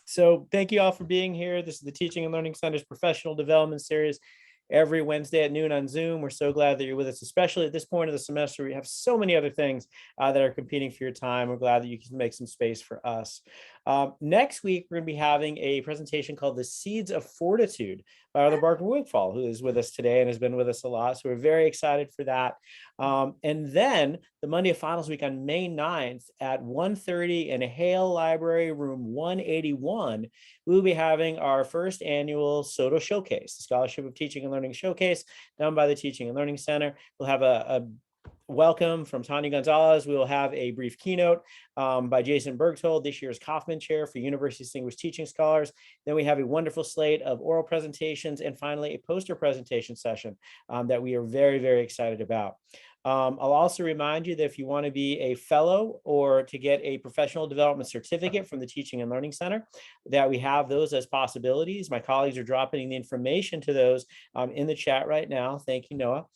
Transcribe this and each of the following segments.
So thank you all for being here. This is the Teaching and Learning Center's professional development series every Wednesday at noon on Zoom. We're so glad that you're with us, especially at this point of the semester. We have so many other things that are competing for your time. We're glad that you can make some space for us. Next week, we're going to be having a presentation called The Seeds of Fortitude by Arthur Barker Wigfall, who is with us today and has been with us a lot. So we're very excited for that. And then the Monday of Finals week on May 9th at 1:30 in Hale Library, room 181, we will be having our first annual SOTO Showcase, the Scholarship of Teaching and Learning Showcase, done by the Teaching and Learning Center. We'll have a welcome from Tanya Gonzalez. We will have a brief keynote by Jason Bergtold, this year's Kaufman Chair for University Distinguished Teaching Scholars. Then we have a wonderful slate of oral presentations, and finally a poster presentation session that we are very, very excited about. I'll also remind you that if you want to be a fellow or to get a professional development certificate from the Teaching and Learning Center, that we have those as possibilities. My colleagues are dropping the information to those in the chat right now. Thank you, Noah.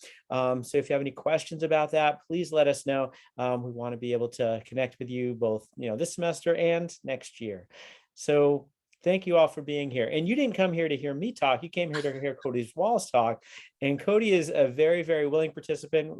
So if you have any questions about that, please let us know. We want to be able to connect with you both, this semester and next year. So thank you all for being here. And you didn't come here to hear me talk. You came here to hear Kodee Walls talk. And Kodee is a very, very willing participant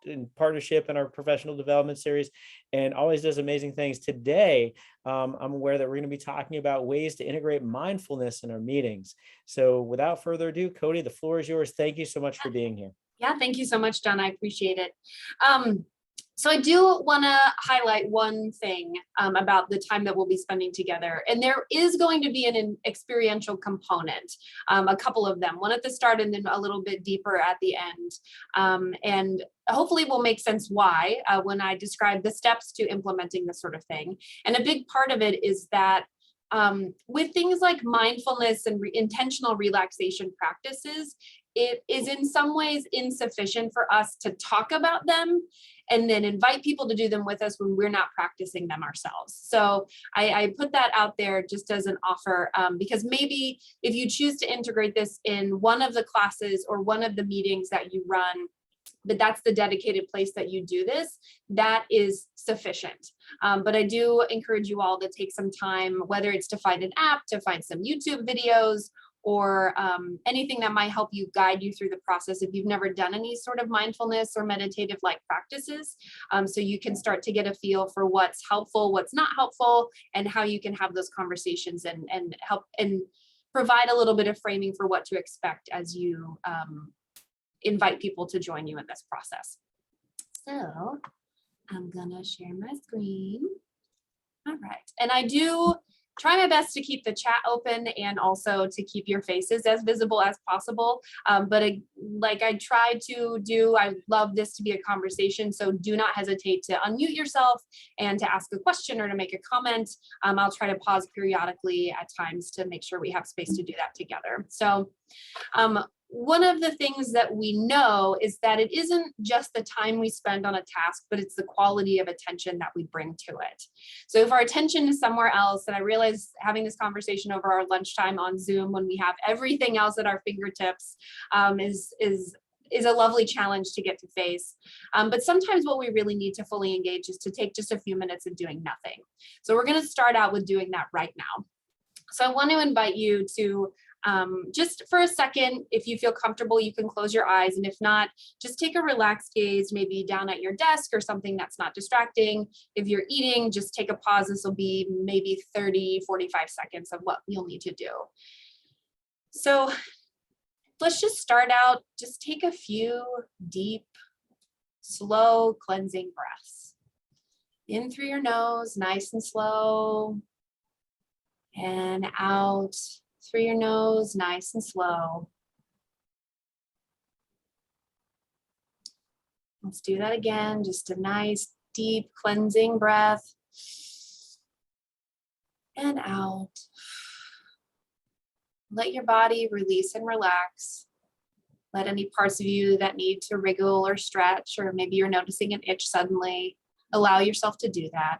in partnership in our professional development series and always does amazing things. Today, I'm aware that we're going to be talking about ways to integrate mindfulness in our meetings. So without further ado, Kodee, the floor is yours. Thank you so much for being here. Yeah, thank you so much, John. I appreciate it. So I do want to highlight one thing about the time that we'll be spending together. And there is going to be an experiential component, a couple of them, one at the start and then a little bit deeper at the end. And hopefully will make sense why when I describe the steps to implementing this sort of thing. And a big part of it is that with things like mindfulness and intentional relaxation practices, it is in some ways insufficient for us to talk about them and then invite people to do them with us when we're not practicing them ourselves. So I put that out there just as an offer because maybe if you choose to integrate this in one of the classes or one of the meetings that you run, but that's the dedicated place that you do this, that is sufficient. But I do encourage you all to take some time, whether it's to find an app, to find some YouTube videos, or anything that might help you guide you through the process if you've never done any sort of mindfulness or meditative like practices. So you can start to get a feel for what's helpful, what's not helpful, and how you can have those conversations and help and provide a little bit of framing for what to expect as you invite people to join you in this process. So I'm gonna share my screen. All right, and I do try my best to keep the chat open and also to keep your faces as visible as possible. But like I try to do, I love this to be a conversation. So do not hesitate to unmute yourself and to ask a question or to make a comment. I'll try to pause periodically at times to make sure we have space to do that together. So one of the things that we know is that it isn't just the time we spend on a task, but it's the quality of attention that we bring to it. So if our attention is somewhere else, and I realize having this conversation over our lunchtime on Zoom when we have everything else at our fingertips is a lovely challenge to get to face. But sometimes what we really need to fully engage is to take just a few minutes of doing nothing. So we're going to start out with doing that right now. So I want to invite you to just for a second, if you feel comfortable, you can close your eyes. And if not, just take a relaxed gaze, maybe down at your desk or something that's not distracting. If you're eating, just take a pause. This will be maybe 30, 45 seconds of what you'll need to do. So let's just start out. Just take a few deep, slow cleansing breaths. In through your nose, nice and slow. And out through your nose, nice and slow. Let's do that again. Just a nice, deep cleansing breath. And out. Let your body release and relax. Let any parts of you that need to wriggle or stretch, or maybe you're noticing an itch suddenly, allow yourself to do that.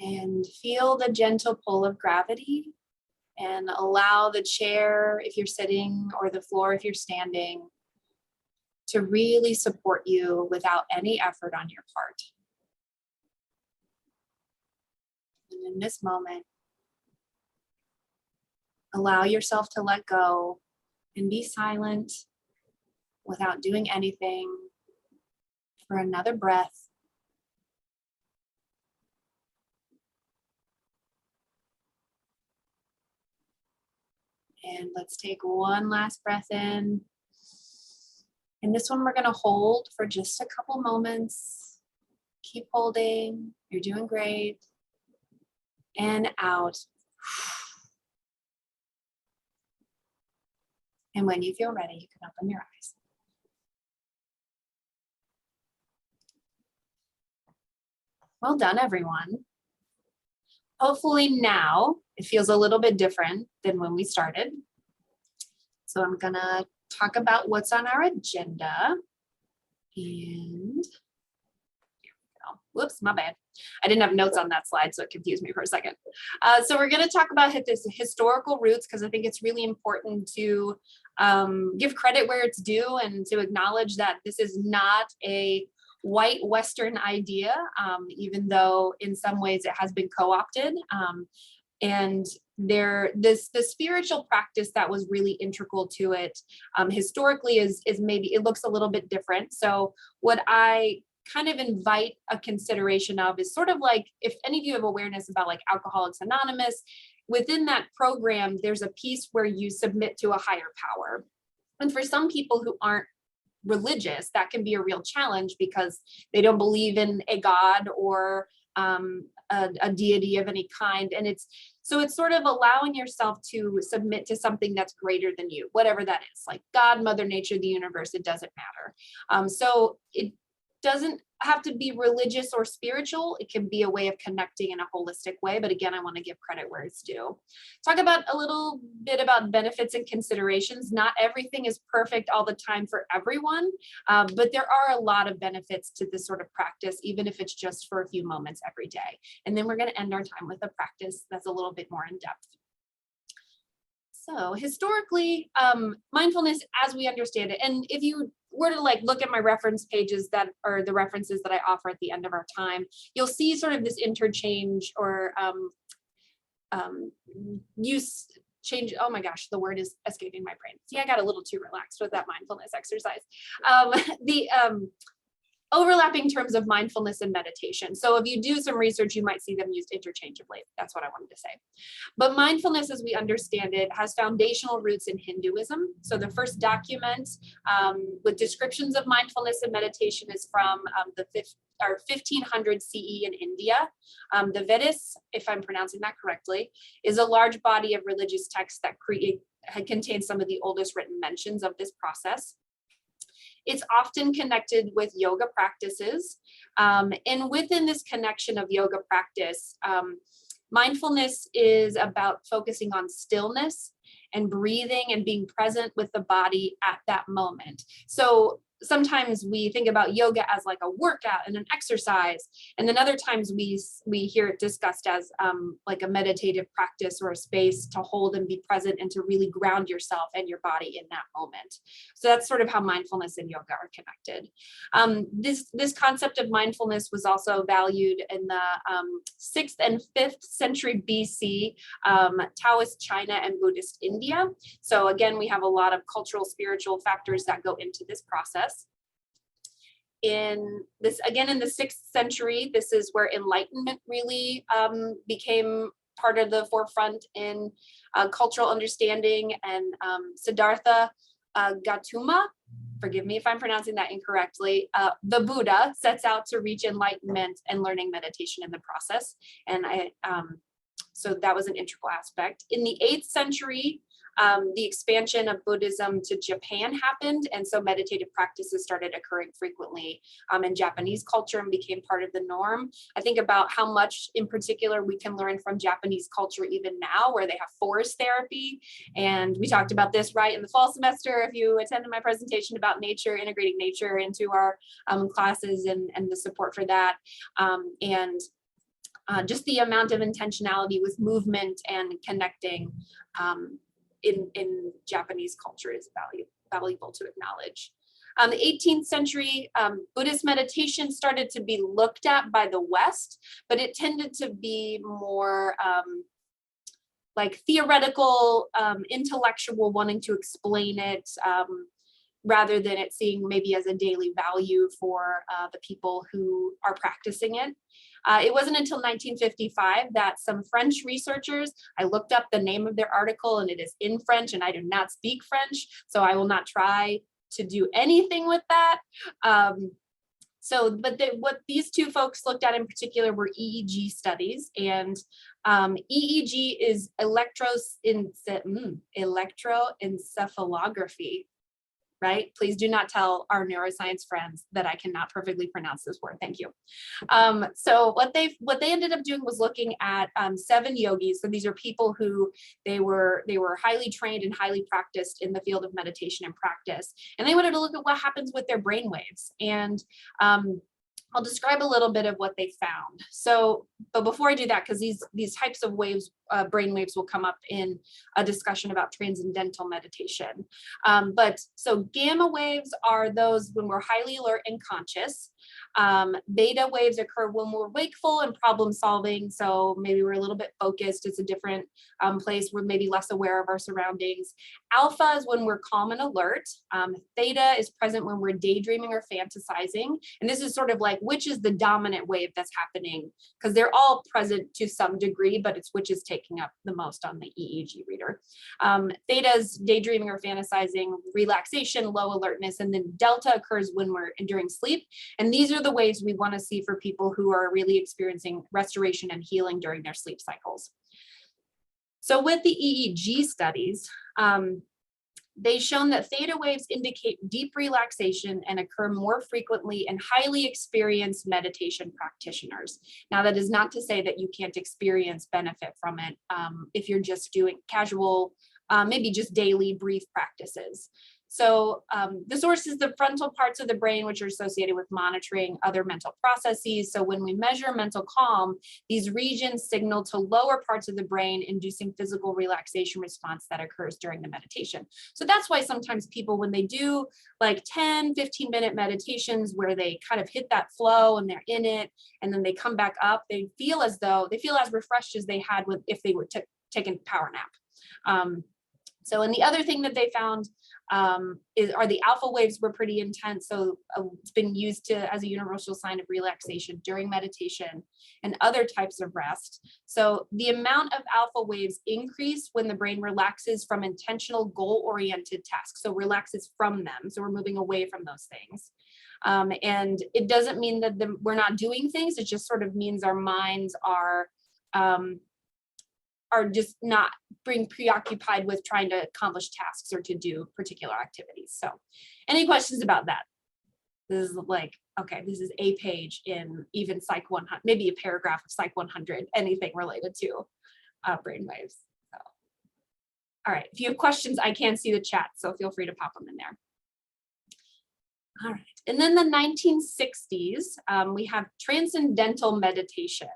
And feel the gentle pull of gravity and allow the chair, if you're sitting, or the floor if you're standing, to really support you without any effort on your part. in this moment, allow yourself to let go and be silent without doing anything for another breath. And let's take one last breath in. And this one we're going to hold for just a couple moments. Keep holding. You're doing great. And out. And when you feel ready, you can open your eyes. Well done, everyone. Hopefully now it feels a little bit different than when we started. So I'm gonna talk about what's on our agenda. And here we go. Whoops, my bad. I didn't have notes on that slide, so it confused me for a second. So we're gonna talk about this historical roots, because I think it's really important to give credit where it's due and to acknowledge that this is not a white Western idea, even though in some ways it has been co-opted. And the spiritual practice that was really integral to it historically is maybe it looks a little bit different. So what I kind of invite a consideration of is sort of like, if any of you have awareness about like Alcoholics Anonymous, within that program, there's a piece where you submit to a higher power. And for some people who aren't religious, that can be a real challenge because they don't believe in a God or a deity of any kind. And it's sort of allowing yourself to submit to something that's greater than you, whatever that is, like God, Mother Nature, the universe, it doesn't matter. So it doesn't have to be religious or spiritual. It can be a way of connecting in a holistic way. But again, I want to give credit where it's due. Talk about a little bit about benefits and considerations. Not everything is perfect all the time for everyone, but there are a lot of benefits to this sort of practice, even if it's just for a few moments every day. And then we're going to end our time with a practice that's a little bit more in depth. So historically, mindfulness as we understand it, and if you were to like look at my reference pages that are the references that I offer at the end of our time, you'll see sort of this interchange or use change. Oh my gosh, the word is escaping my brain. See, I got a little too relaxed with that mindfulness exercise. Overlapping terms of mindfulness and meditation. So if you do some research, you might see them used interchangeably. That's what I wanted to say. But mindfulness, as we understand it, has foundational roots in Hinduism. So the first document with descriptions of mindfulness and meditation is from the 1500 CE in India. The Vedas, if I'm pronouncing that correctly, is a large body of religious texts that contains some of the oldest written mentions of this process. It's often connected with yoga practices. And within this connection of yoga practice, mindfulness is about focusing on stillness and breathing and being present with the body at that moment. So sometimes we think about yoga as like a workout and an exercise, and then other times we hear it discussed as like a meditative practice or a space to hold and be present and to really ground yourself and your body in that moment. So that's sort of how mindfulness and yoga are connected. This concept of mindfulness was also valued in the 6th and 5th century BC, Taoist China and Buddhist India. So again, we have a lot of cultural, spiritual factors that go into this process. In the 6th century, this is where enlightenment really became part of the forefront in cultural understanding, and Siddhartha Gautama, forgive me if I'm pronouncing that incorrectly, the Buddha sets out to reach enlightenment and learning meditation in the process. And so that was an integral aspect. In the 8th century, the expansion of Buddhism to Japan happened, and so meditative practices started occurring frequently in Japanese culture and became part of the norm. I think about how much in particular we can learn from Japanese culture even now, where they have forest therapy. And we talked about this right in the fall semester if you attended my presentation about nature, integrating nature into our classes and the support for that. Just the amount of intentionality with movement and connecting in Japanese culture is valuable to acknowledge. The 18th century, Buddhist meditation started to be looked at by the West, but it tended to be more like theoretical, intellectual, wanting to explain it, rather than it seeing maybe as a daily value for the people who are practicing it. It wasn't until 1955 that some French researchers, I looked up the name of their article and it is in French and I do not speak French, so I will not try to do anything with that. What these two folks looked at in particular were EEG studies, and EEG is electroencephalography, right? Please do not tell our neuroscience friends that I cannot perfectly pronounce this word. Thank you. So what they ended up doing was looking at 7 yogis. So these are people who they were highly trained and highly practiced in the field of meditation and practice. And they wanted to look at what happens with their brain waves. And I'll describe a little bit of what they found. So, but before I do that, because these types of waves, brain waves will come up in a discussion about transcendental meditation. So gamma waves are those when we're highly alert and conscious. Beta waves occur when we're wakeful and problem solving. So maybe we're a little bit focused. It's a different place. We're maybe less aware of our surroundings. Alpha is when we're calm and alert. Theta is present when we're daydreaming or fantasizing. And this is sort of like, which is the dominant wave that's happening? Because they're all present to some degree, but it's which is taking up the most on the EEG reader. Theta is daydreaming or fantasizing, relaxation, low alertness, and then delta occurs when we're during sleep. And these are the ways we want to see for people who are really experiencing restoration and healing during their sleep cycles. So with the EEG studies, they've shown that theta waves indicate deep relaxation and occur more frequently in highly experienced meditation practitioners. Now, that is not to say that you can't experience benefit from it if you're just doing casual, maybe just daily brief practices. So the source is the frontal parts of the brain, which are associated with monitoring other mental processes. So when we measure mental calm, these regions signal to lower parts of the brain, inducing physical relaxation response that occurs during the meditation. So that's why sometimes people, when they do like 10, 15-minute meditations where they kind of hit that flow and they're in it, and then they come back up, they feel as refreshed as they had if they were taking a power nap. And the other thing that they found are the alpha waves were pretty intense. So it's been used as a universal sign of relaxation during meditation and other types of rest. So the amount of alpha waves increase when the brain relaxes from intentional goal-oriented tasks. So relaxes from them. So we're moving away from those things. And it doesn't mean that we're not doing things. It just sort of means our minds are just not being preoccupied with trying to accomplish tasks or to do particular activities. So any questions about that? This is like, okay, this is a page in even Psych 100, maybe a paragraph of Psych 100, anything related to brainwaves. So, all right, if you have questions, I can see the chat, so feel free to pop them in there. All right, and then the 1960s, we have transcendental meditation.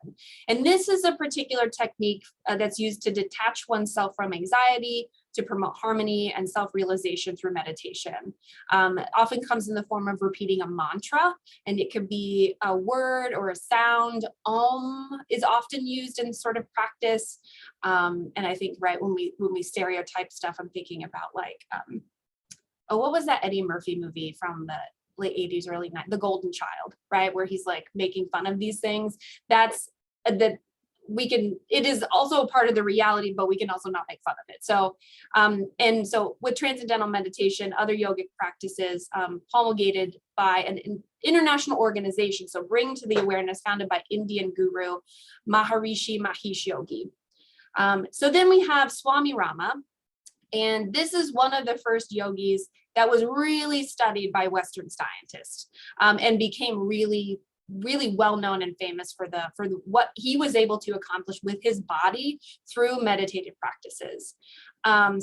And this is a particular technique that's used to detach oneself from anxiety, to promote harmony and self-realization through meditation. It often comes in the form of repeating a mantra, and it could be a word or a sound. Is often used in sort of practice. And I think, right, when we stereotype stuff, I'm thinking about like, what was that Eddie Murphy movie from the late 80s, early 90s, The Golden Child, right? Where he's like making fun of these things. It is also a part of the reality, but we can also not make fun of it. So, and so with transcendental meditation, other yogic practices promulgated by an international organization, so Bring to the Awareness, founded by Indian guru Maharishi Mahesh Yogi. So then we have Swami Rama. And this is one of the first yogis that was really studied by Western scientists and became really, really well known and famous for what he was able to accomplish with his body through meditative practices.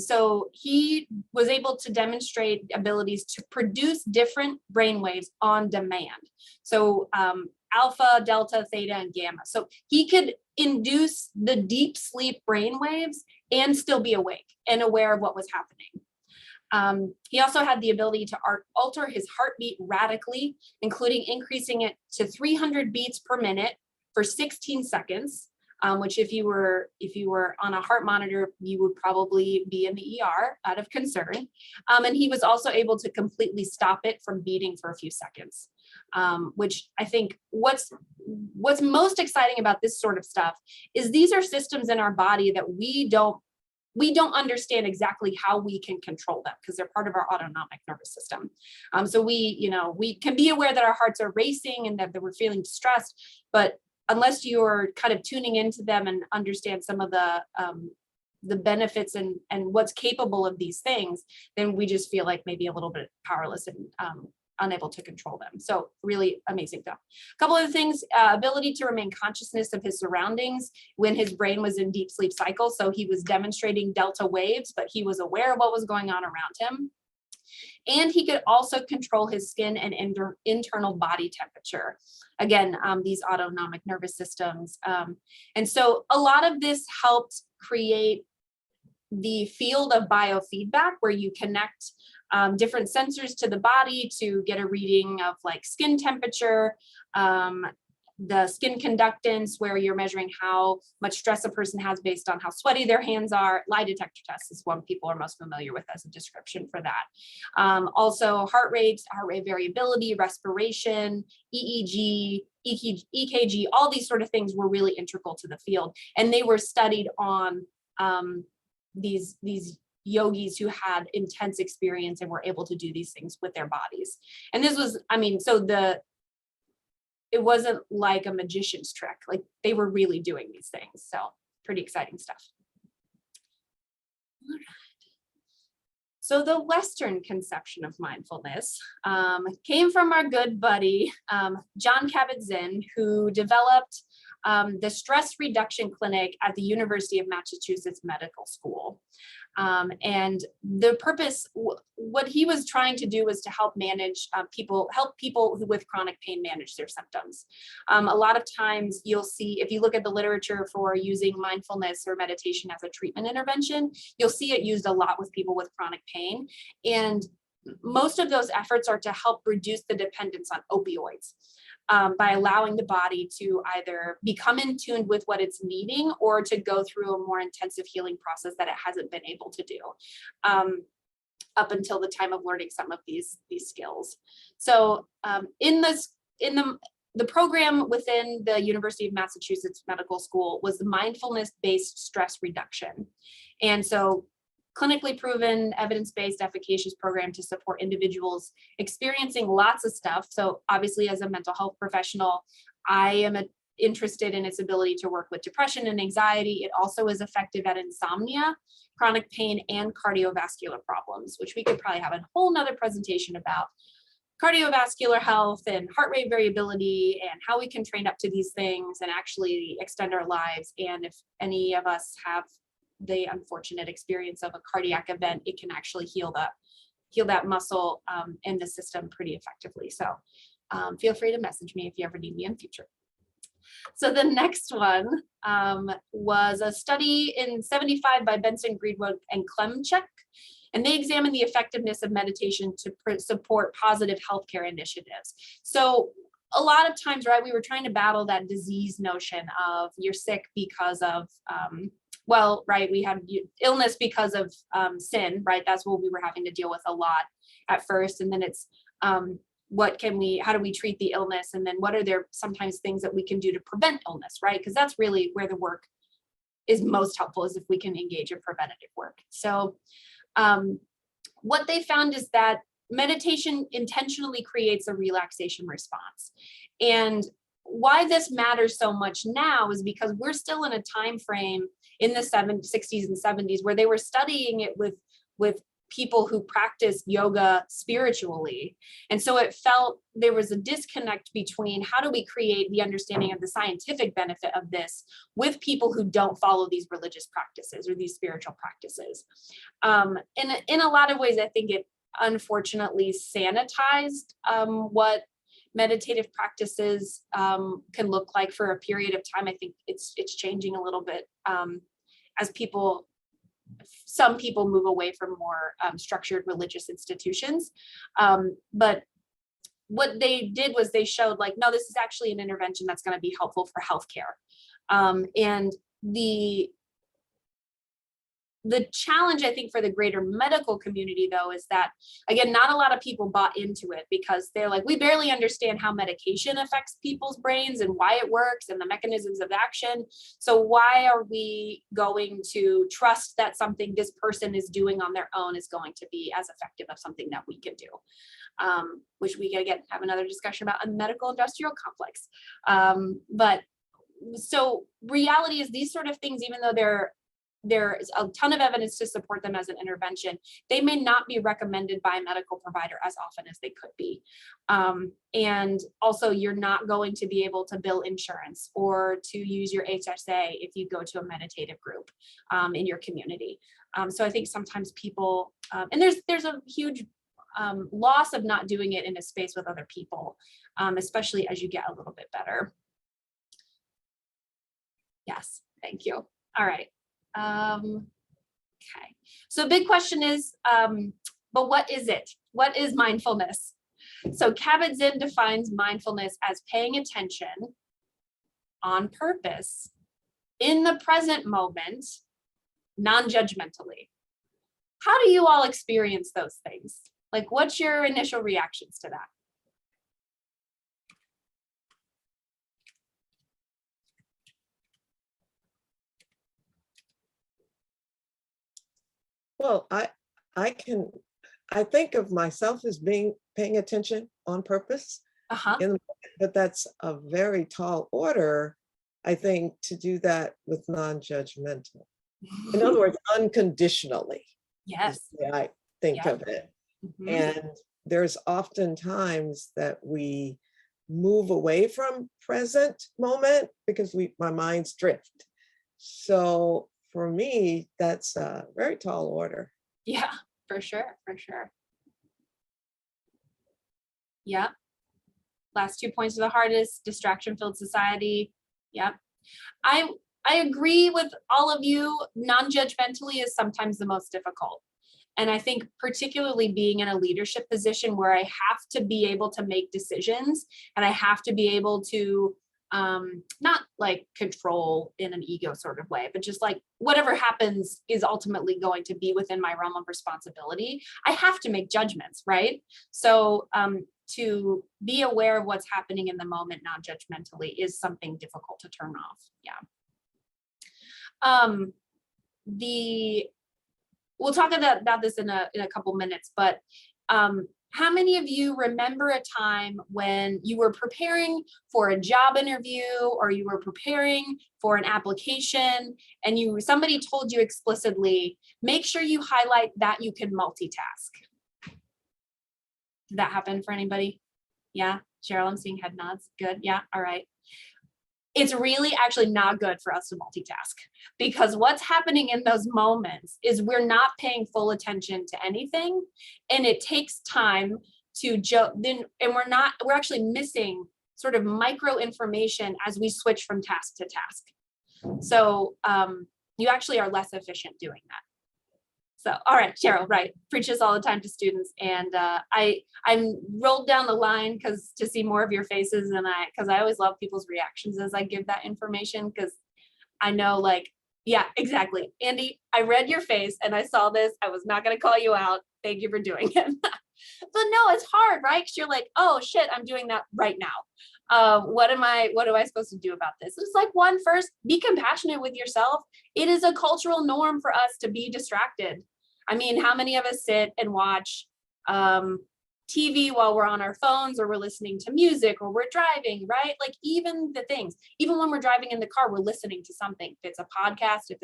So he was able to demonstrate abilities to produce different brainwaves on demand. So alpha, delta, theta, and gamma. So he could induce the deep sleep brainwaves and still be awake and aware of what was happening. He also had the ability to alter his heartbeat radically, including increasing it to 300 beats per minute for 16 seconds, which if you were on a heart monitor, you would probably be in the ER out of concern. And he was also able to completely stop it from beating for a few seconds, which I think what's most exciting about this sort of stuff is these are systems in our body that we don't understand exactly how we can control them because they're part of our autonomic nervous system. So we can be aware that our hearts are racing and that we're feeling distressed, but unless you're kind of tuning into them and understand some of the benefits and what's capable of these things, then we just feel like maybe a little bit powerless and unable to control them. So really amazing stuff. A couple of things, ability to remain consciousness of his surroundings when his brain was in deep sleep cycle. So he was demonstrating delta waves, but he was aware of what was going on around him. And he could also control his skin and internal body temperature. Again, these autonomic nervous systems. And so a lot of this helped create the field of biofeedback where you connect different sensors to the body to get a reading of like skin temperature, the skin conductance where you're measuring how much stress a person has based on how sweaty their hands are. Lie detector test is one people are most familiar with as a description for that. Also heart rate variability, respiration, EEG, EKG, all these sort of things were really integral to the field. And they were studied on these yogis who had intense experience and were able to do these things with their bodies. And this was, it wasn't like a magician's trick, like they were really doing these things. So pretty exciting stuff. All right. So the Western conception of mindfulness came from our good buddy, Jon Kabat-Zinn, who developed the stress reduction clinic at the University of Massachusetts Medical School. And the purpose, what he was trying to do was to help people with chronic pain manage their symptoms. A lot of times you'll see, if you look at the literature for using mindfulness or meditation as a treatment intervention, you'll see it used a lot with people with chronic pain. And most of those efforts are to help reduce the dependence on opioids. By allowing the body to either become in tune with what it's needing or to go through a more intensive healing process that it hasn't been able to do up until the time of learning some of these skills. So in the program within the University of Massachusetts Medical School was the mindfulness-based stress reduction. And so clinically proven, evidence-based, efficacious program to support individuals experiencing lots of stuff. So obviously as a mental health professional, I am interested in its ability to work with depression and anxiety. It also is effective at insomnia, chronic pain, and cardiovascular problems, which we could probably have a whole nother presentation about cardiovascular health and heart rate variability and how we can train up to these things and actually extend our lives. And if any of us have the unfortunate experience of a cardiac event, it can actually heal that muscle and the system pretty effectively. So feel free to message me if you ever need me in future. So the next one was a study in 75 by Benson, Greenwood, and Klemchuk, and they examined the effectiveness of meditation to support positive healthcare initiatives. So a lot of times, right, we were trying to battle that disease notion of you're sick because of we had illness because of sin, right? That's what we were having to deal with a lot at first. And then it's how do we treat the illness? And then what are there sometimes things that we can do to prevent illness, right? Because that's really where the work is most helpful, is if we can engage in preventative work. So what they found is that meditation intentionally creates a relaxation response. And why this matters so much now is because we're still in a time frame in the 60s and 70s where they were studying it with people who practice yoga spiritually. And so it felt there was a disconnect between how do we create the understanding of the scientific benefit of this with people who don't follow these religious practices or these spiritual practices. In a lot of ways, I think it unfortunately sanitized what meditative practices can look like for a period of time. I think it's changing a little bit as people some people move away from more structured religious institutions. But what they did was they showed like, no, this is actually an intervention that's going to be helpful for healthcare. And the challenge, I think, for the greater medical community, though, is that, again, not a lot of people bought into it because they're like, we barely understand how medication affects people's brains and why it works and the mechanisms of action. So why are we going to trust that something this person is doing on their own is going to be as effective as something that we can do? Which we can, again, have another discussion about a medical industrial complex. But so reality is these sort of things, even though there's a ton of evidence to support them as an intervention, they may not be recommended by a medical provider as often as they could be. And also, you're not going to be able to bill insurance or to use your HSA if you go to a meditative group in your community. So I think sometimes people, and there's a huge loss of not doing it in a space with other people, especially as you get a little bit better. Yes, thank you. All right. Okay, so big question is, but what is it? What is mindfulness? So Kabat-Zinn defines mindfulness as paying attention on purpose in the present moment, non-judgmentally. How do you all experience those things? Like, what's your initial reactions to that? Well, I think of myself as paying attention on purpose, but that's a very tall order, I think, to do that with non-judgmental. In other words, unconditionally. Yes. Is the way I think of it. And there's often times that we move away from present moment because my minds drift. So for me, that's a very tall order. Yeah, for sure, for sure. Yeah. Last 2 points of the hardest, distraction-filled society. Yep. I agree with all of you. Non-judgmentally is sometimes the most difficult. And I think particularly being in a leadership position where I have to be able to make decisions and I have to be able to not like control in an ego sort of way, but just like whatever happens is ultimately going to be within my realm of responsibility. I have to make judgments, right? So to be aware of what's happening in the moment, non-judgmentally, is something difficult to turn off. Yeah. We'll talk about this in a couple minutes, but how many of you remember a time when you were preparing for a job interview or you were preparing for an application and somebody told you explicitly, make sure you highlight that you can multitask? Did that happen for anybody? Yeah, Cheryl, I'm seeing head nods. Good. Yeah. All right. It's really actually not good for us to multitask, because what's happening in those moments is we're not paying full attention to anything, and it takes time to we're actually missing sort of micro information as we switch from task to task. So you actually are less efficient doing that. So, all right, Cheryl, right. Preach this all the time to students. And I'm rolled down the line to see more of your faces, and because I always love people's reactions as I give that information, because I know, like, yeah, exactly. Andy, I read your face and I saw this. I was not going to call you out. Thank you for doing it. But no, it's hard, right? Because you're like, oh shit, I'm doing that right now. What am I supposed to do about this? It's like, first, be compassionate with yourself. It is a cultural norm for us to be distracted. I mean, how many of us sit and watch TV while we're on our phones, or we're listening to music, or we're driving, right? Like, even when we're driving in the car, we're listening to something. If it's a podcast, if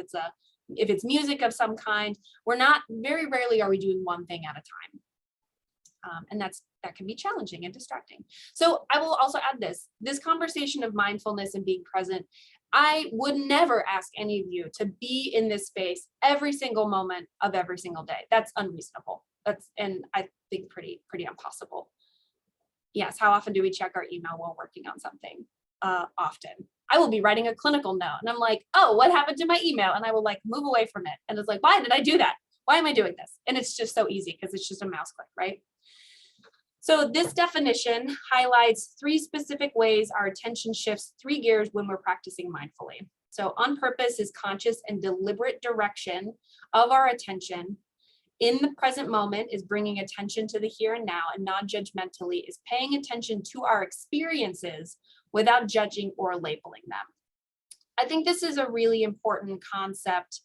it's music of some kind, very rarely are we doing one thing at a time. And that can be challenging and distracting. So I will also add this conversation of mindfulness and being present. I would never ask any of you to be in this space every single moment of every single day. That's unreasonable. And I think pretty impossible. Yes. How often do we check our email while working on something? Often. I will be writing a clinical note and I'm like, oh, what happened to my email? And I will like move away from it. And it's like, why did I do that? Why am I doing this? And it's just so easy because it's just a mouse click, right? So this definition highlights 3 specific ways our attention shifts 3 gears when we're practicing mindfully. So on purpose is conscious and deliberate direction of our attention. In the present moment is bringing attention to the here and now, and non-judgmentally is paying attention to our experiences without judging or labeling them. I think this is a really important concept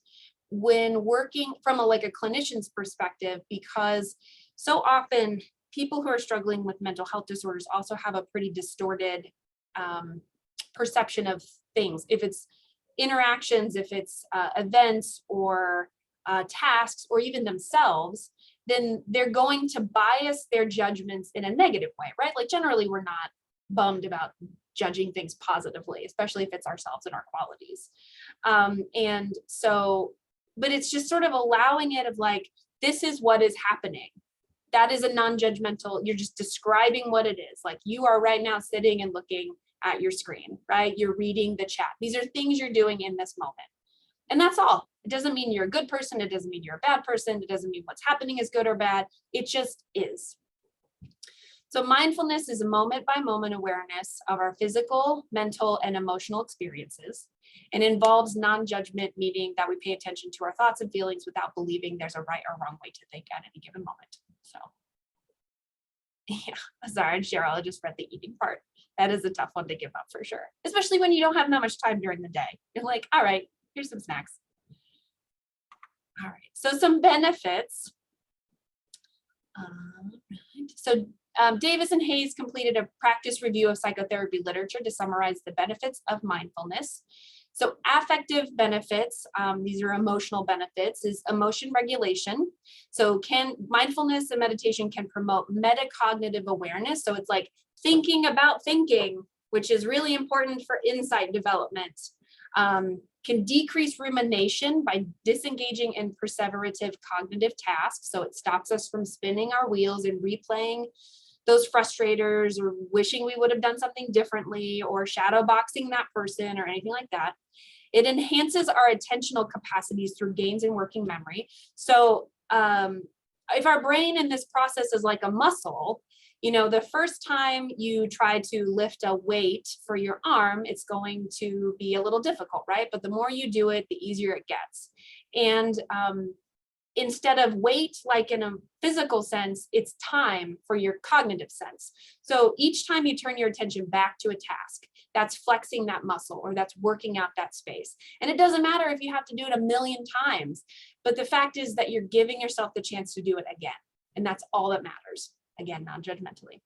when working from a clinician's perspective, because so often people who are struggling with mental health disorders also have a pretty distorted perception of things. If it's interactions, if it's events or tasks, or even themselves, then they're going to bias their judgments in a negative way, right? Like generally we're not bummed about judging things positively, especially if it's ourselves and our qualities. And so, but it's just sort of allowing it of like, this is what is happening. That is a non-judgmental, you're just describing what it is. Like you are right now sitting and looking at your screen, right? You're reading the chat. These are things you're doing in this moment. And that's all. It doesn't mean you're a good person. It doesn't mean you're a bad person. It doesn't mean what's happening is good or bad. It just is. So mindfulness is a moment by moment awareness of our physical, mental, and emotional experiences, and involves non-judgment, meaning that we pay attention to our thoughts and feelings without believing there's a right or wrong way to think at any given moment. So yeah, sorry, Cheryl, I just read the eating part. That is a tough one to give up for sure, especially when you don't have that much time during the day. You're like, all right, here's some snacks. All right, so some benefits. So Davis and Hayes completed a practice review of psychotherapy literature to summarize the benefits of mindfulness. So affective benefits, these are emotional benefits, is emotion regulation. So mindfulness and meditation can promote metacognitive awareness. So it's like thinking about thinking, which is really important for insight development. Can decrease rumination by disengaging in perseverative cognitive tasks. So it stops us from spinning our wheels and replaying those frustrators or wishing we would have done something differently or shadow boxing that person or anything like that. It enhances our attentional capacities through gains in working memory. So if our brain in this process is like a muscle, you know, the first time you try to lift a weight for your arm, it's going to be a little difficult, right? But the more you do it, the easier it gets. And instead of weight, like in a physical sense, it's time for your cognitive sense. So each time you turn your attention back to a task, that's flexing that muscle or that's working out that space. And it doesn't matter if you have to do it 1,000,000 times, but the fact is that you're giving yourself the chance to do it again. And that's all that matters. Again, non-judgmentally.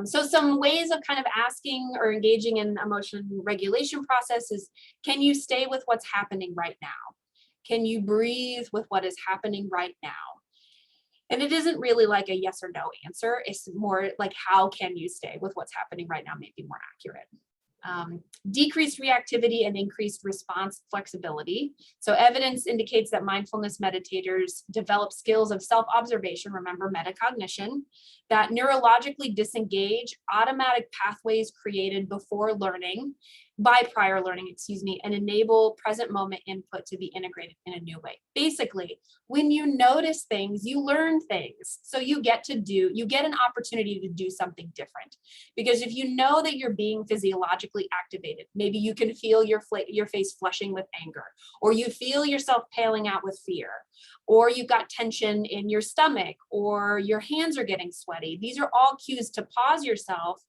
So some ways of kind of asking or engaging in emotion regulation process is, can you stay with what's happening right now? Can you breathe with what is happening right now? And it isn't really like a yes or no answer. It's more like, how can you stay with what's happening right now, may be more accurate. Decreased reactivity and increased response flexibility. So evidence indicates that mindfulness meditators develop skills of self-observation, remember metacognition, that neurologically disengage automatic pathways created before learning, by prior learning, excuse me, and enable present moment input to be integrated in a new way. Basically, when you notice things, you learn things. So you get an opportunity to do something different. Because if you know that you're being physiologically activated, maybe you can feel your face flushing with anger, or you feel yourself paling out with fear, or you've got tension in your stomach, or your hands are getting sweaty. These are all cues to pause yourself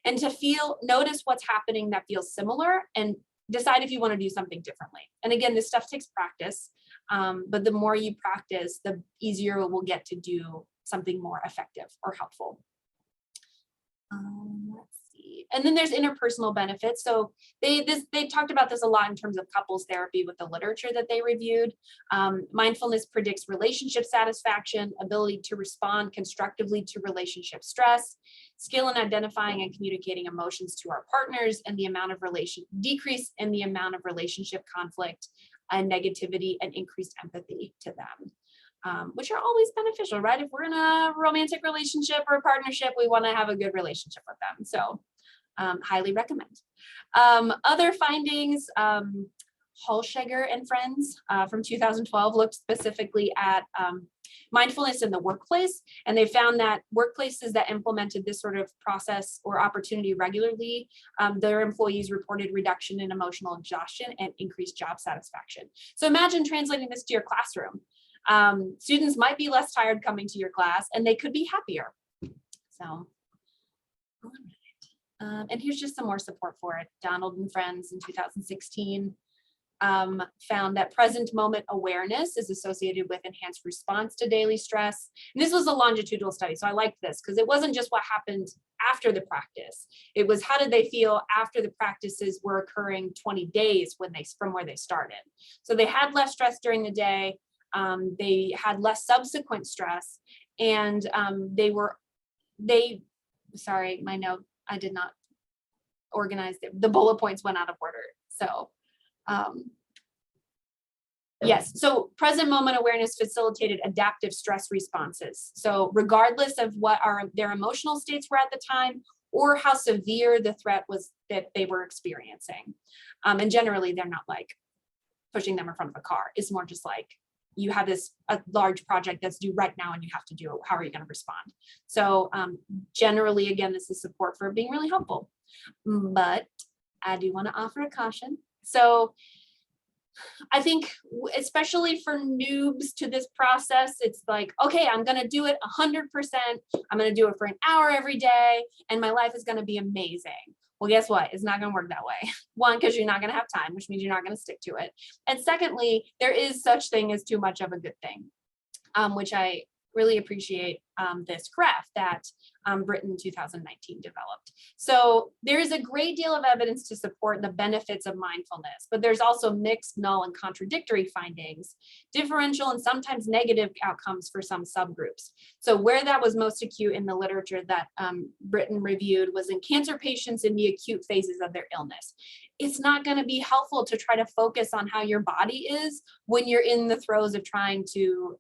and to notice what's happening that feels similar and decide if you want to do something differently. And again, this stuff takes practice, but the more you practice, the easier it will get to do something more effective or helpful. Let's see. And then there's interpersonal benefits. So they talked about this a lot in terms of couples therapy with the literature that they reviewed. Mindfulness predicts relationship satisfaction, ability to respond constructively to relationship stress, skill in identifying and communicating emotions to our partners, and the amount of decrease in the amount of relationship conflict and negativity, and increased empathy to them. Which are always beneficial, right? If we're in a romantic relationship or a partnership, we want to have a good relationship with them. So Highly recommend. Other findings, Holshager and Friends from 2012 looked specifically at mindfulness in the workplace, and they found that workplaces that implemented this sort of process or opportunity regularly, their employees reported reduction in emotional exhaustion and increased job satisfaction. So imagine translating this to your classroom. Students might be less tired coming to your class, and they could be happier. So, and here's just some more support for it. Donald and Friends in 2016 found that present moment awareness is associated with enhanced response to daily stress. And this was a longitudinal study, so I liked this because it wasn't just what happened after the practice. It was how did they feel after the practices were occurring 20 days from where they started. So they had less stress during the day, they had less subsequent stress, and sorry, my note, I did not organize the bullet points went out of order. So yes, so present moment awareness facilitated adaptive stress responses. So regardless of what their emotional states were at the time or how severe the threat was that they were experiencing. And generally they're not like pushing them in front of a car. It's more just like, you have a large project that's due right now and you have to do it. How are you going to respond? So generally, again, this is support for being really helpful, but I do want to offer a caution. So I think especially for noobs to this process, it's like, okay, I'm going to do it 100%. I'm going to do it for an hour every day and my life is going to be amazing. Well, guess what? It's not going to work that way. One, because you're not going to have time, which means you're not going to stick to it. And secondly, there is such thing as too much of a good thing, which I really appreciate this graph that Britain 2019 developed. So there is a great deal of evidence to support the benefits of mindfulness, but there's also mixed, null, and contradictory findings, differential and sometimes negative outcomes for some subgroups. So where that was most acute in the literature that Britain reviewed was in cancer patients in the acute phases of their illness. It's not going to be helpful to try to focus on how your body is when you're in the throes of trying to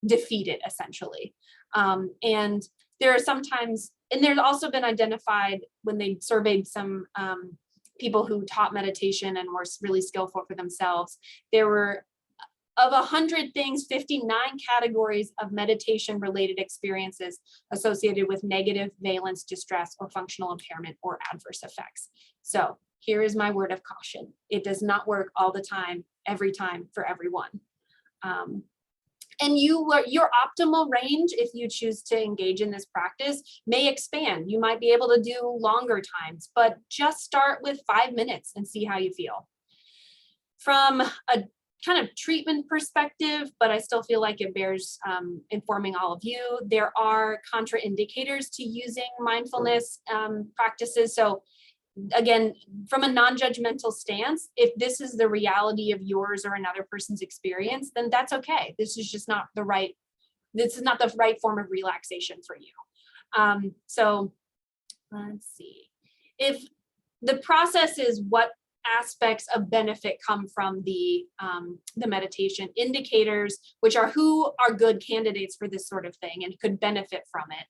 defeat it, essentially. And there are sometimes, and there's also been identified when they surveyed some people who taught meditation and were really skillful for themselves, there were of 100 things, 59 categories of meditation related experiences associated with negative valence, distress, or functional impairment or adverse effects. So here is my word of caution. It does not work all the time, every time for everyone. And your optimal range, if you choose to engage in this practice, may expand. You might be able to do longer times, but just start with 5 minutes and see how you feel. From a kind of treatment perspective, but I still feel like it bears informing all of you, there are contraindicators to using mindfulness practices. So again, from a non-judgmental stance, if this is the reality of yours or another person's experience, then that's okay. This is just not the right form of relaxation for you. So let's see. If the process is what aspects of benefit come from the meditation, indicators, which are who are good candidates for this sort of thing and could benefit from it.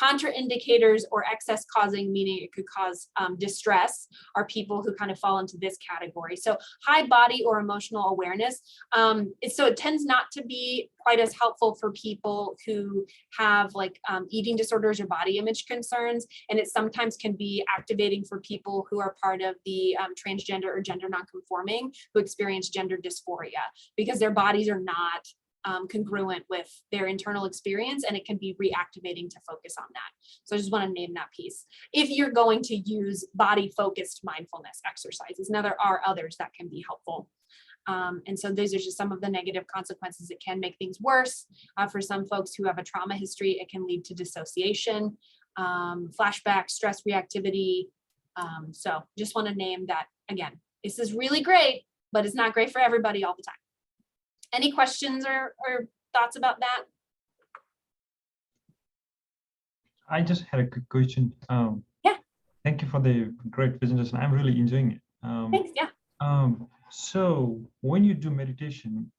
Contraindicators or excess causing, meaning it could cause distress, are people who kind of fall into this category. So high body or emotional awareness. So it tends not to be quite as helpful for people who have like eating disorders or body image concerns. And it sometimes can be activating for people who are part of the transgender or gender nonconforming who experience gender dysphoria because their bodies are not congruent with their internal experience, and it can be reactivating to focus on that. So I just want to name that piece. If you're going to use body-focused mindfulness exercises, now there are others that can be helpful. And so these are just some of the negative consequences. It can make things worse. For some folks who have a trauma history, it can lead to dissociation, flashback, stress reactivity. So just want to name that again. This is really great, but it's not great for everybody all the time. Any questions or thoughts about that? I just had a quick question. Yeah. Thank you for the great presentation. I'm really enjoying it. Thanks, yeah. So when you do meditation,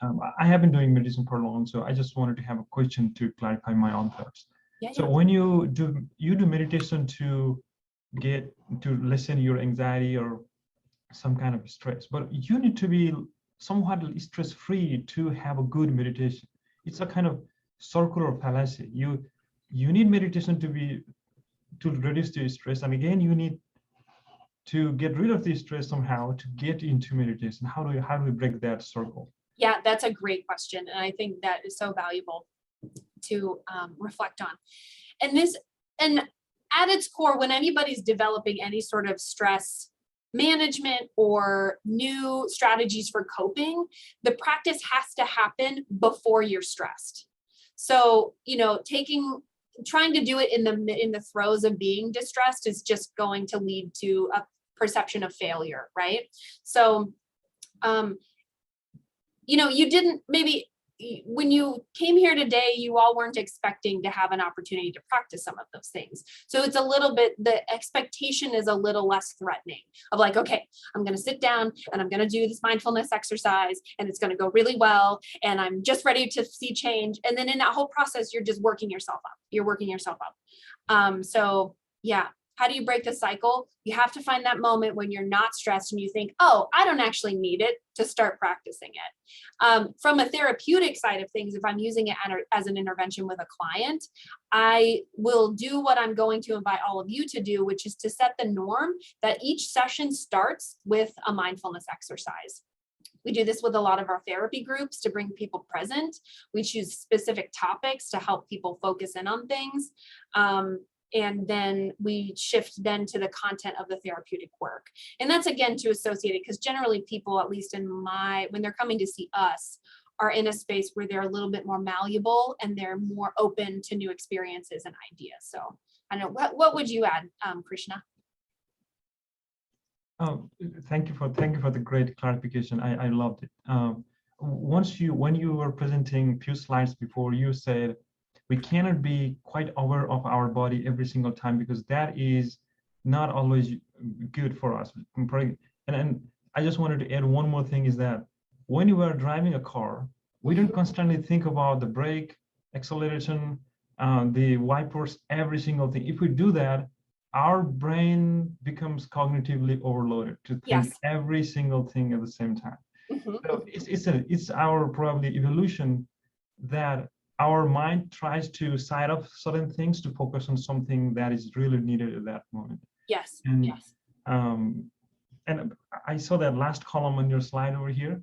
I have been doing meditation for long, so I just wanted to have a question to clarify my own thoughts. Yeah, so when you do meditation to get to lessen your anxiety or some kind of stress, but you need to be somewhat stress-free to have a good meditation. It's a kind of circular fallacy. You need meditation to reduce the stress, and again you need to get rid of the stress somehow to get into meditation. How do we break that circle? Yeah, that's a great question, and I think that is so valuable to reflect on. And at its core, when anybody's developing any sort of stress management or new strategies for coping, the practice has to happen before you're stressed. So, trying to do it in the throes of being distressed is just going to lead to a perception of failure, right? So, you didn't, maybe when you came here today, you all weren't expecting to have an opportunity to practice some of those things. So it's a little bit, the expectation is a little less threatening of like, okay, I'm going to sit down and I'm going to do this mindfulness exercise and it's going to go really well. And I'm just ready to see change. And then in that whole process, you're just working yourself up. You're working yourself up. So yeah. How do you break the cycle? You have to find that moment when you're not stressed and you think, oh, I don't actually need it, to start practicing it. From a therapeutic side of things, if I'm using it as an intervention with a client, I will do what I'm going to invite all of you to do, which is to set the norm that each session starts with a mindfulness exercise. We do this with a lot of our therapy groups to bring people present. We choose specific topics to help people focus in on things. And then we shift then to the content of the therapeutic work. And that's again to associate it, because generally people, at least when they're coming to see us, are in a space where they're a little bit more malleable and they're more open to new experiences and ideas. So I don't know, what would you add, Krishna? Thank you for the great clarification. I loved it. When you were presenting a few slides before, you said we cannot be quite aware of our body every single time, because that is not always good for us. And I just wanted to add one more thing, is that when you are driving a car, we don't constantly think about the brake, acceleration, the wipers, every single thing. If we do that, our brain becomes cognitively overloaded to think every single thing at the same time. So it's our probably evolution that our mind tries to side off certain things to focus on something that is really needed at that moment. Yes. And, yes. And I saw that last column on your slide over here.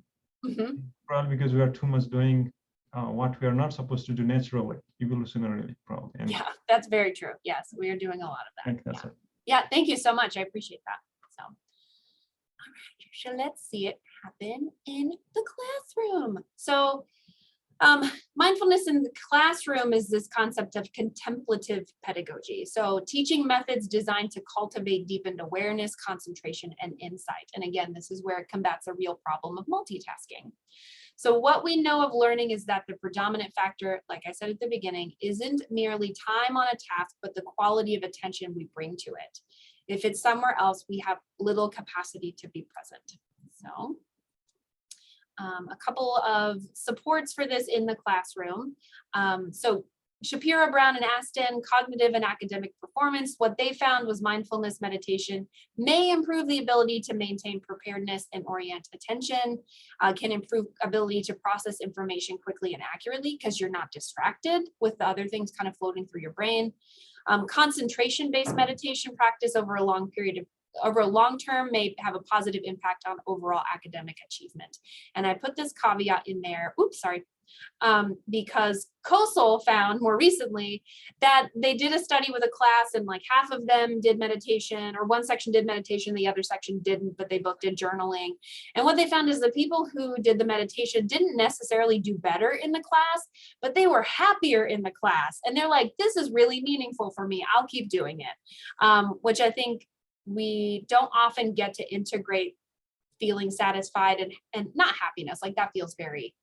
Probably because we are too much doing what we are not supposed to do naturally, evolutionarily, probably. And yeah, that's very true. Yes, we are doing a lot of that. I think that's it. Yeah, thank you so much. I appreciate that. So, all right, so let's see it happen in the classroom. So, mindfulness in the classroom is this concept of contemplative pedagogy. So teaching methods designed to cultivate deepened awareness, concentration, and insight. And again, this is where it combats a real problem of multitasking. So what we know of learning is that the predominant factor, like I said at the beginning, isn't merely time on a task, but the quality of attention we bring to it. If it's somewhere else, we have little capacity to be present. So a couple of supports for this in the classroom. So Shapiro, Brown, and Aston, cognitive and academic performance. What they found was mindfulness meditation may improve the ability to maintain preparedness and orient attention, can improve ability to process information quickly and accurately because you're not distracted with the other things kind of floating through your brain. Concentration-based meditation practice over a long term may have a positive impact on overall academic achievement. And I put this caveat in there, because COSOL found more recently that they did a study with a class and like half of them did meditation, or one section did meditation, the other section didn't, but they both did journaling. And what they found is the people who did the meditation didn't necessarily do better in the class, but they were happier in the class. And they're like, this is really meaningful for me. I'll keep doing it, which I think we don't often get to integrate feeling satisfied and not happiness. Like that feels very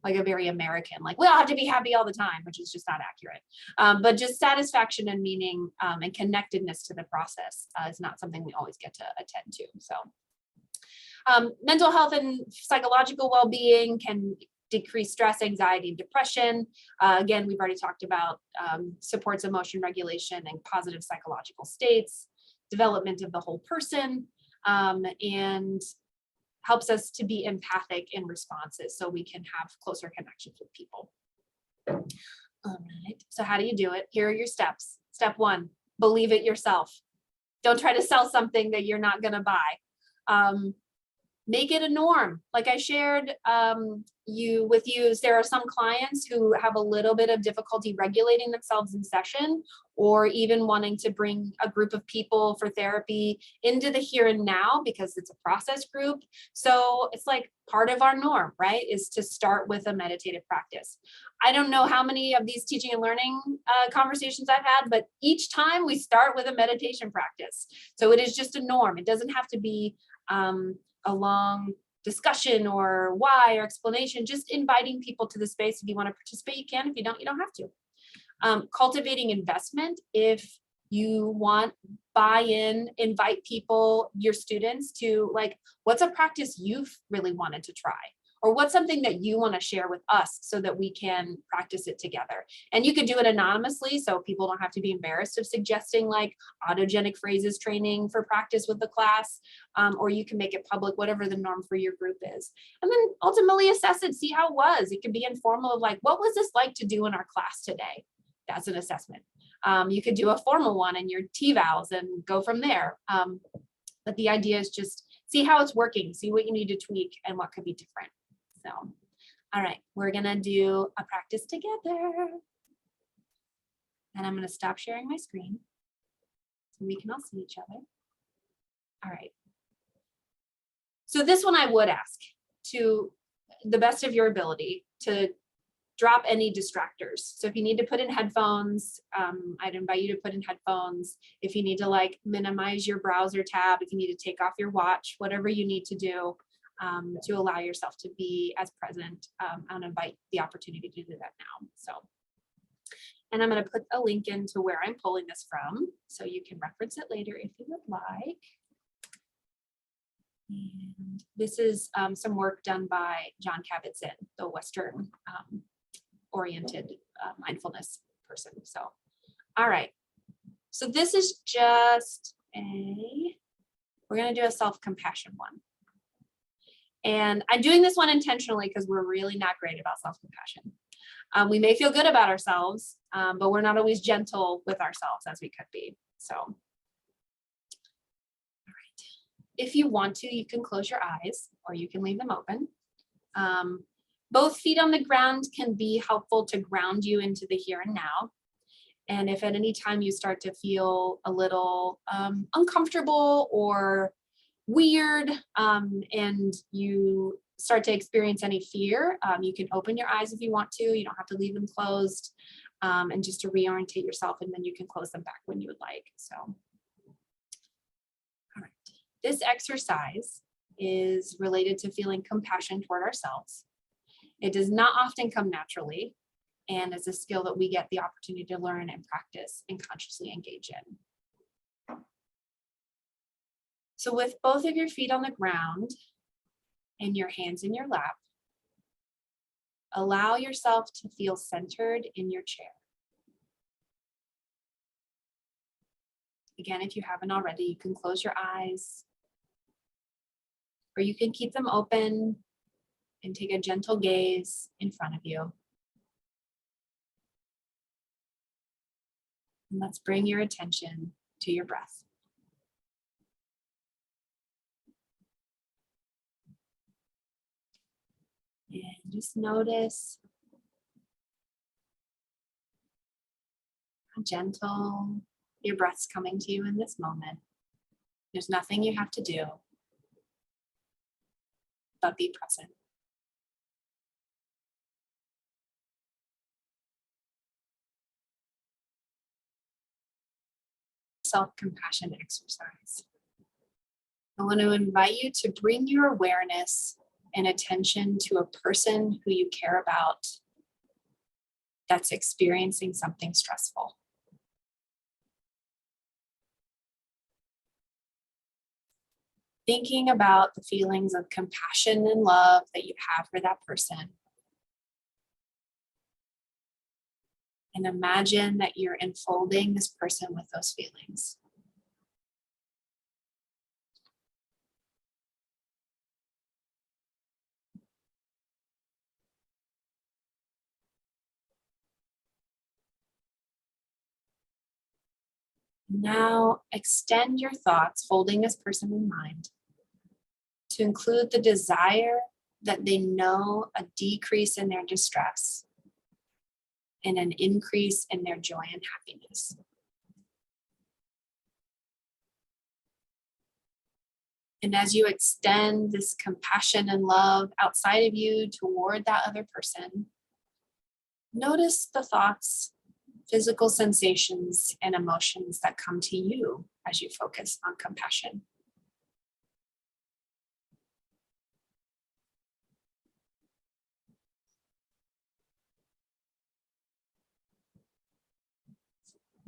American, like we all have to be happy all the time, which is just not accurate. But just satisfaction and meaning and connectedness to the process is not something we always get to attend to. So mental health and psychological well-being can decrease stress, anxiety, and depression. Again, we've already talked about supports emotion regulation and positive psychological states. development of the whole person, and helps us to be empathic in responses so we can have closer connections with people. All right, so how do you do it? Here are your steps. Step 1, believe it yourself. Don't try to sell something that you're not gonna buy. Make it a norm. Like I shared with you, there are some clients who have a little bit of difficulty regulating themselves in session, or even wanting to bring a group of people for therapy into the here and now because it's a process group. So it's like part of our norm, right, is to start with a meditative practice. I don't know how many of these teaching and learning conversations I've had, but each time we start with a meditation practice. So it is just a norm. It doesn't have to be a long discussion or why or explanation, just inviting people to the space. If you want to participate, you can. If you don't, you don't have to. Cultivating investment. If you want buy-in, invite people, your students, to like, what's a practice you've really wanted to try? Or what's something that you want to share with us so that we can practice it together? And you could do it anonymously, so people don't have to be embarrassed of suggesting like autogenic phrases training for practice with the class, or you can make it public, whatever the norm for your group is. And then ultimately assess it, see how it was. It could be informal of like, what was this like to do in our class today? That's an assessment. You could do a formal one in your T-vals and go from there. But the idea is just see how it's working, see what you need to tweak and what could be different. So, all right, we're gonna do a practice together. And I'm gonna stop sharing my screen so we can all see each other. All right. So this one I would ask, to the best of your ability, to drop any distractors. So if you need to put in headphones, I'd invite you to put in headphones. If you need to like minimize your browser tab, if you need to take off your watch, whatever you need to do to allow yourself to be as present, and invite the opportunity to do that now. So, and I'm going to put a link into where I'm pulling this from, so you can reference it later if you would like. And this is some work done by John Kabat-Zinn, the Western oriented mindfulness person. So, all right. So this is just we're going to do a self-compassion one. And I'm doing this one intentionally because we're really not great about self-compassion. We may feel good about ourselves, but we're not always gentle with ourselves as we could be. So, all right. If you want to, you can close your eyes or you can leave them open. Both feet on the ground can be helpful to ground you into the here and now. And if at any time you start to feel a little uncomfortable or weird, and you start to experience any fear, you can open your eyes if you want to. You don't have to leave them closed, and just to reorientate yourself, and then you can close them back when you would like. So, all right. This exercise is related to feeling compassion toward ourselves. It does not often come naturally, and it's a skill that we get the opportunity to learn and practice and consciously engage in. So with both of your feet on the ground and your hands in your lap, allow yourself to feel centered in your chair. Again, if you haven't already, you can close your eyes, or you can keep them open and take a gentle gaze in front of you. And let's bring your attention to your breath. And just notice how gentle your breath's coming to you in this moment. There's nothing you have to do, but be present. Self-compassion exercise. I want to invite you to bring your awareness and attention to a person who you care about that's experiencing something stressful. Thinking about the feelings of compassion and love that you have for that person. And imagine that you're enfolding this person with those feelings. Now extend your thoughts, holding this person in mind, to include the desire that they know a decrease in their distress and an increase in their joy and happiness. And as you extend this compassion and love outside of you toward that other person, notice the thoughts, physical sensations, and emotions that come to you as you focus on compassion.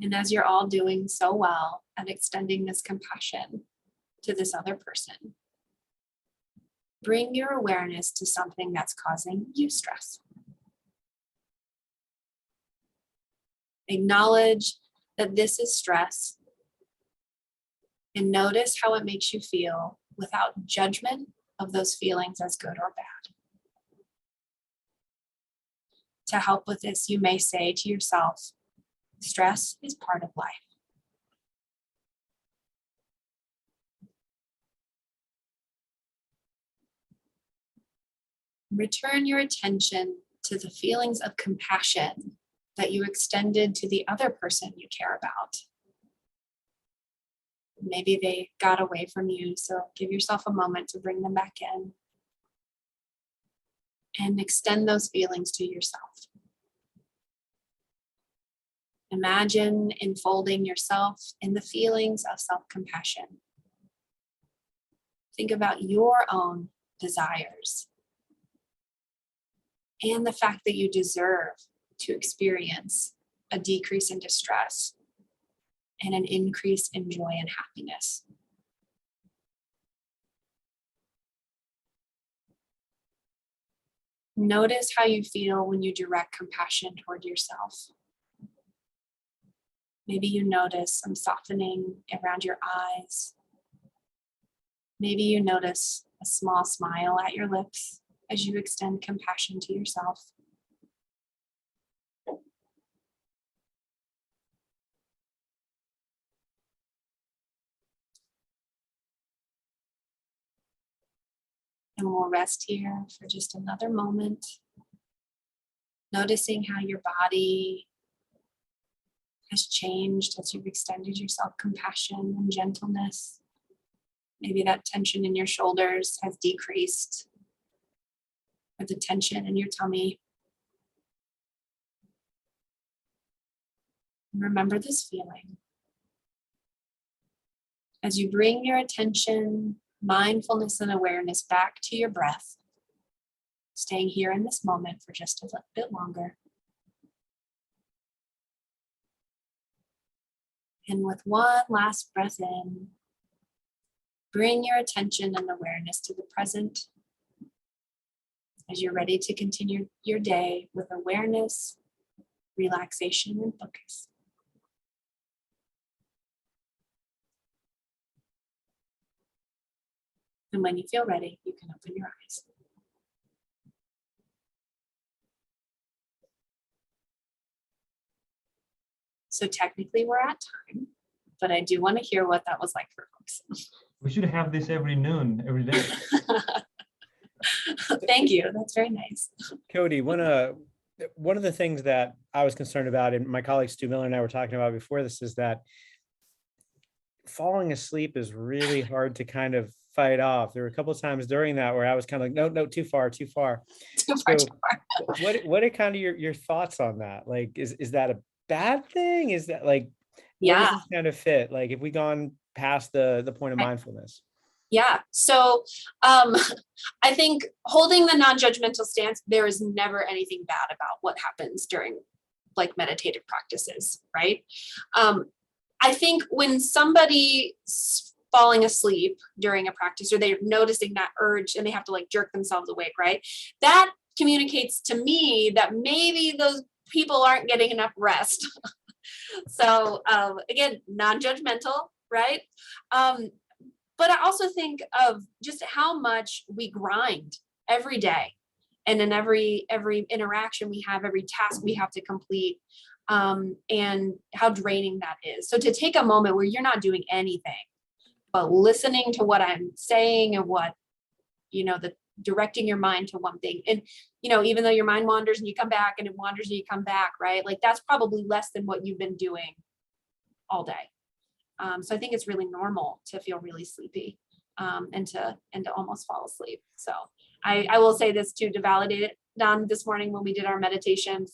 And as you're all doing so well at extending this compassion to this other person, bring your awareness to something that's causing you stress. Acknowledge that this is stress and notice how it makes you feel without judgment of those feelings as good or bad. To help with this, you may say to yourself, stress is part of life. Return your attention to the feelings of compassion that you extended to the other person you care about. Maybe they got away from you, so give yourself a moment to bring them back in. And extend those feelings to yourself. Imagine enfolding yourself in the feelings of self-compassion. Think about your own desires and the fact that you deserve to experience a decrease in distress and an increase in joy and happiness. Notice how you feel when you direct compassion toward yourself. Maybe you notice some softening around your eyes. Maybe you notice a small smile at your lips as you extend compassion to yourself. And we'll rest here for just another moment, noticing how your body has changed as you've extended yourself compassion and gentleness. Maybe that tension in your shoulders has decreased, or the tension in your tummy. And remember this feeling. As you bring your attention, mindfulness, and awareness back to your breath, staying here in this moment for just a little bit longer. And with one last breath in, bring your attention and awareness to the present as you're ready to continue your day with awareness, relaxation, and focus. And when you feel ready, you can open your eyes. So technically we're at time, but I do want to hear what that was like for folks. We should have this every noon, every day. Thank you. That's very nice. Kodee, one of the things that I was concerned about, and my colleague Stu Miller and I were talking about before this, is that falling asleep is really hard to kind of fight off. There were a couple of times during that where I was kind of like, no, too far. Too far. What are kind of your thoughts on that? Like, is that a bad thing? Is that like, where Yeah. does this kind of fit? Like, if we gone past the point of mindfulness? Yeah. So I think holding the non-judgmental stance, there is never anything bad about what happens during like meditative practices, right? I think when somebody's falling asleep during a practice, or they're noticing that urge and they have to like jerk themselves awake, right? That communicates to me that maybe those people aren't getting enough rest. So again, non-judgmental, right? But I also think of just how much we grind every day, and in every interaction we have, every task we have to complete. and how draining that is. So to take a moment where you're not doing anything, but listening to what I'm saying and what, the directing your mind to one thing. And, even though your mind wanders and you come back and it wanders and you come back, right? Like that's probably less than what you've been doing all day. So I think it's really normal to feel really sleepy and to almost fall asleep. So I will say this too, to validate it. Done this morning when we did our meditation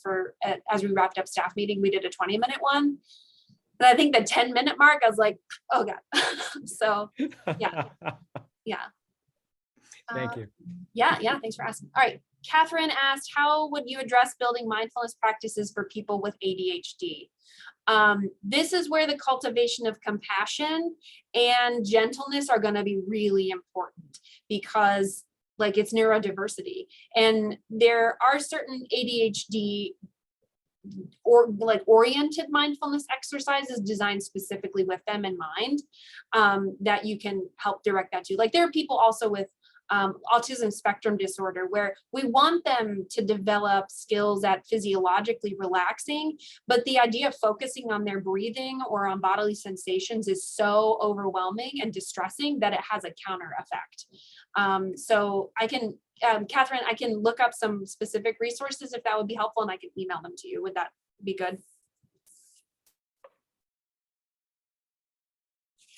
as we wrapped up staff meeting, we did a 20-minute one. But I think the 10-minute mark, I was like, oh God. So yeah. Thank you. Yeah. Thanks for asking. All right. Catherine asked, how would you address building mindfulness practices for people with ADHD? This is where the cultivation of compassion and gentleness are going to be really important, because it's neurodiversity, and there are certain ADHD oriented mindfulness exercises designed specifically with them in mind, that you can help direct that to. There are people also with autism spectrum disorder where we want them to develop skills at physiologically relaxing, but the idea of focusing on their breathing or on bodily sensations is so overwhelming and distressing that it has a counter effect. So I can, Catherine, I can look up some specific resources if that would be helpful, and I can email them to you. Would that be good?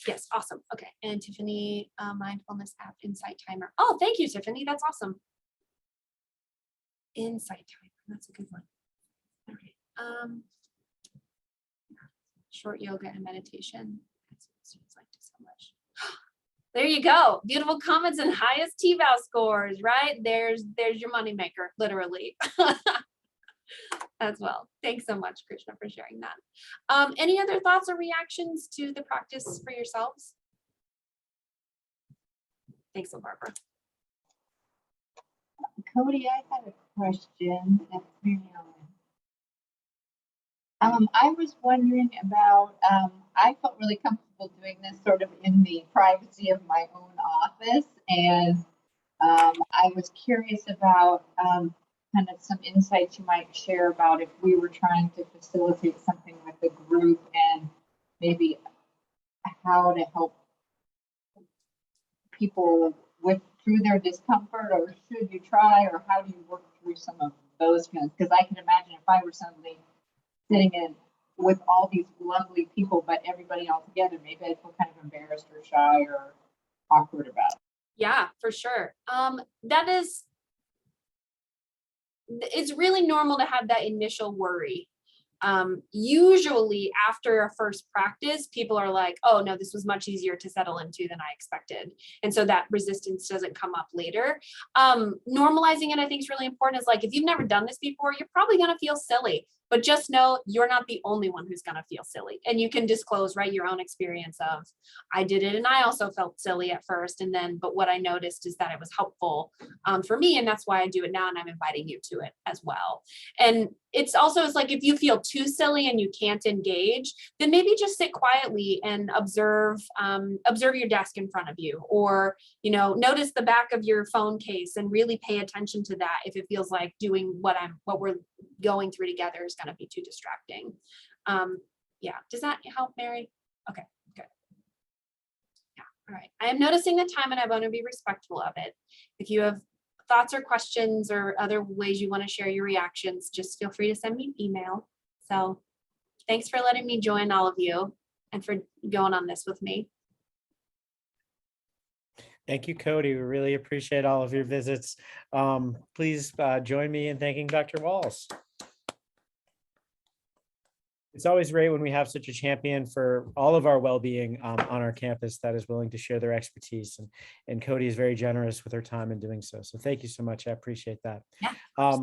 Yes, awesome. Okay, and Tiffany, mindfulness app, Insight Timer. Oh, thank you, Tiffany. That's awesome. Insight Timer, that's a good one. All right. Short yoga and meditation. Students like to so much. There you go. Beautiful comments and highest TVAL scores, right? There's your moneymaker, literally. As well. Thanks so much, Krishna, for sharing that. Any other thoughts or reactions to the practice for yourselves? Thanks, Barbara. Kodee, I had a question. That's Mary Ellen. I was wondering about, I felt really comfortable doing this sort of in the privacy of my own office, and I was curious about kind of some insights you might share about if we were trying to facilitate something with the group, and maybe how to help people through their discomfort, or should you try, or how do you work through some of those feelings? Because I can imagine if I were suddenly sitting in with all these lovely people, but everybody all together, maybe I'd feel kind of embarrassed or shy or awkward about it. Yeah, for sure. It's really normal to have that initial worry. Usually after a first practice, people are like, oh no, this was much easier to settle into than I expected. And so that resistance doesn't come up later. Normalizing it, I think, is really important. Is if you've never done this before, you're probably going to feel silly. But just know you're not the only one who's going to feel silly. And you can disclose, right, your own experience of, I did it and I also felt silly at first. And then, but what I noticed is that it was helpful for me. And that's why I do it now. And I'm inviting you to it as well. And it's if you feel too silly and you can't engage, then maybe just sit quietly and observe your desk in front of you, or, notice the back of your phone case and really pay attention to that if it feels like doing what we're going through together is going to be too distracting. Yeah, does that help, Mary? Okay, good. Yeah, all right. I am noticing the time and I want to be respectful of it. If you have thoughts or questions or other ways you want to share your reactions, just feel free to send me an email. So thanks for letting me join all of you and for going on this with me. Thank you, Kodee. We really appreciate all of your visits. Please join me in thanking Dr. Walls. It's always great when we have such a champion for all of our well-being on our campus that is willing to share their expertise. And Kodee is very generous with her time in doing so. So thank you so much. I appreciate that. Yeah.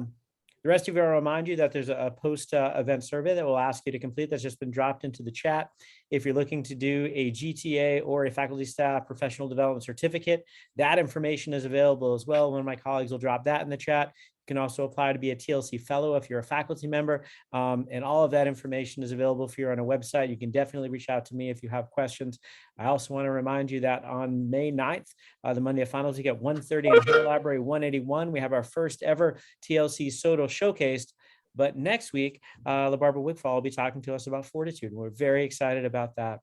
The rest of you, I'll remind you that there's a post-event survey that we'll ask you to complete that's just been dropped into the chat. If you're looking to do a GTA or a faculty staff professional development certificate, that information is available as well. One of my colleagues will drop that in the chat. You can also apply to be a TLC fellow if you're a faculty member, and all of that information is available for you on a website. You can definitely reach out to me if you have questions. I also want to remind you that on May 9th, the Monday of Finals, you get 1:30 in Hill Library 181. We have our first ever TLC SOTO showcased But next week, LaBarbara Wigfall will be talking to us about fortitude. And we're very excited about that.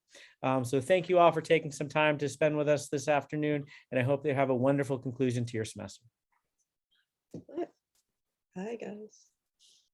So thank you all for taking some time to spend with us this afternoon. And I hope you have a wonderful conclusion to your semester. Bye, guys.